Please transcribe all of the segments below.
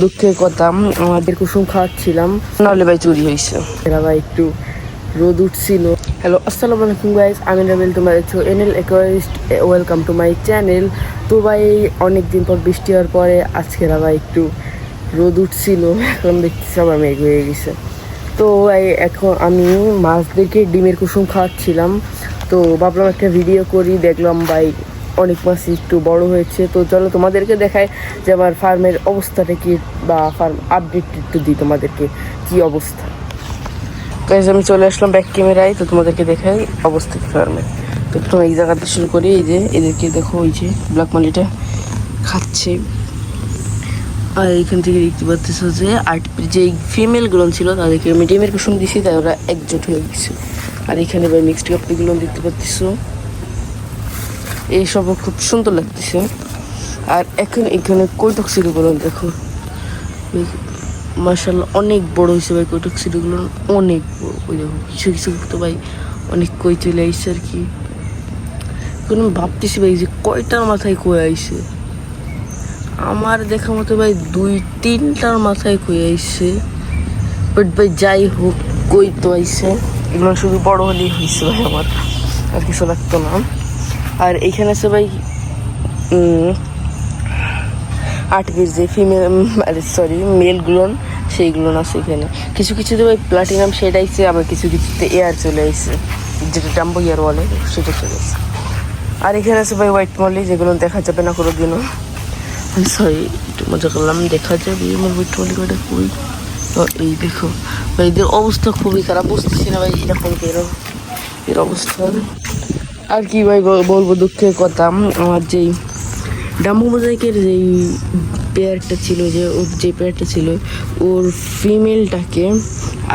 দুঃখের কথা আমাদের কুসুম খাওয়াচ্ছিলাম, নাহলে ভাই চুরি হয়েছে। এরা ভাই একটু রোদ উঠছিল। হ্যালো, আসসালামু আলাইকুম গাইস, আমি রাবেল, তোমরা দেখছো NL aquarist. Welcome to my channel. তো ভাই অনেকদিন পর বৃষ্টি হওয়ার পরে আজকে ভাই একটু রোদ উঠছিল, এখন দেখতেছি আবার মেঘ হয়ে গেছে। তো ভাই এখন আমি মাছদেরকে ডিমের কুসুম খাওয়াচ্ছিলাম, তো ভাবলাম একটা ভিডিও করি। দেখলাম ভাই অনেক মাছ একটু বড় হয়েছে, তো চলো তোমাদেরকে দেখাই যে আমার ফার্মের অবস্থাটা কি, বা ফার্ম আপডেট একটু দিই তোমাদেরকে কি অবস্থা। গাইস আমি চলে আসলাম ব্যাক ক্যামেরায়, তো তোমাদেরকে দেখাই অবস্থা ফার্মের। তো প্রথমে এই জায়গাতে শুরু করি। এই যে এদেরকে দেখো, ওই যে ব্ল্যাক মালিটা খাচ্ছে, আর এইখান থেকে দেখতে পাচ্ছ যে যে ফিমেলগুলো ছিল তাদেরকে আমি ডিমের কুসুম দিছি, তাই ওরা একজোট হয়ে গেছে। আর এখানে ভাই মিক্সড কাপড়গুলো দেখতে পাচ্ছ, এইসব খুব সুন্দর লাগতেছে। আর এখন এখানে কৈটক্সিডগুলো দেখো, মাশাআল্লাহ অনেক বড় হয়েছে ভাই। কৈটক্সিডগুলো অনেক বড়। ওই দেখো কিছু কিছু তো ভাই অনেক কই চলে আইসে আর কি। এখন আমি ভাবতেছি ভাই যে কয়টার মাথায় কই আইসে। আমার দেখা মতো ভাই 2-3টার মাথায় কই আইসে, বাট ভাই যাই হোক কই তো আইসে। এগুলো শুধু বড় হলেই হয়েছে ভাই, আমার আর কিছু লাগতো না। আর এইখানে আছে ভাই 8 পিস যে মেলগুলো, সেইগুলো আছে এখানে। কিছু কিছুতে ভাই প্লাটিনাম শেড আইছে, আবার কিছু কিছুতে এয়ার চলে আইছে, যেটা ডাম্বো ইয়ার বলে সেটা চলে আসছে। আর এখানে আছে ভাই হোয়াইট মলি, যেগুলো দেখা যাবে না কোনো দিনও। সরি, একটু মজা করলাম, দেখা যাবে আমার হোয়াইট মলি কটা কই। তো এই দেখো ভাই, এদের অবস্থা খুবই খারাপ, বুঝতেছি না ভাই এরকম এর অবস্থা। আর কি ভাই বলবো, দুঃখের কথা, আমার যেই ডাম্বো মোজাইকের যেই পেয়ারটা ছিল, যে পেয়ারটা ছিল ওর ফিমেলটাকে,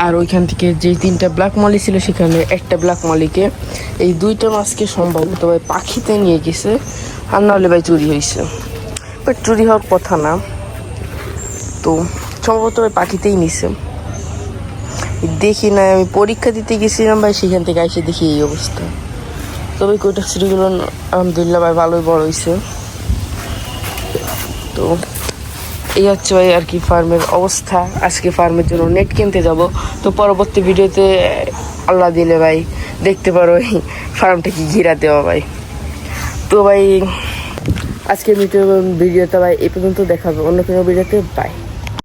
আর ওইখান থেকে যে 3টা ব্ল্যাক মলি ছিল সেখানে একটা ব্ল্যাক মলিকে, এই 2টা মাছকে সম্ভবত ভাই পাখিতে নিয়ে গেছে, আর নাহলে ভাই চুরি হয়েছে। বাট চুরি হওয়ার কথা না, তো সম্ভবত ভাই পাখিতেই নিছে। দেখি না, আমি পরীক্ষা দিতে গেছিলাম ভাই, সেখান থেকে এসে দেখি এই অবস্থা। তবে কৈটক্সিডগুলো আলহামদুলিল্লাহ ভাই ভালোই বড় হয়েছে। তো এই হচ্ছে ভাই আর কি ফার্মের অবস্থা। আজকে ফার্মের জন্য নেট কিনতে যাব, তো পরবর্তী ভিডিওতে আল্লাহ দিলে ভাই দেখতে পারো এই ফার্মটা কি ঘিরা দেওয়া ভাই। তো ভাই আজকের ভিডিওটা ভাই এই পর্যন্ত, দেখাবে অন্য কোনো ভিডিওতে। বাই।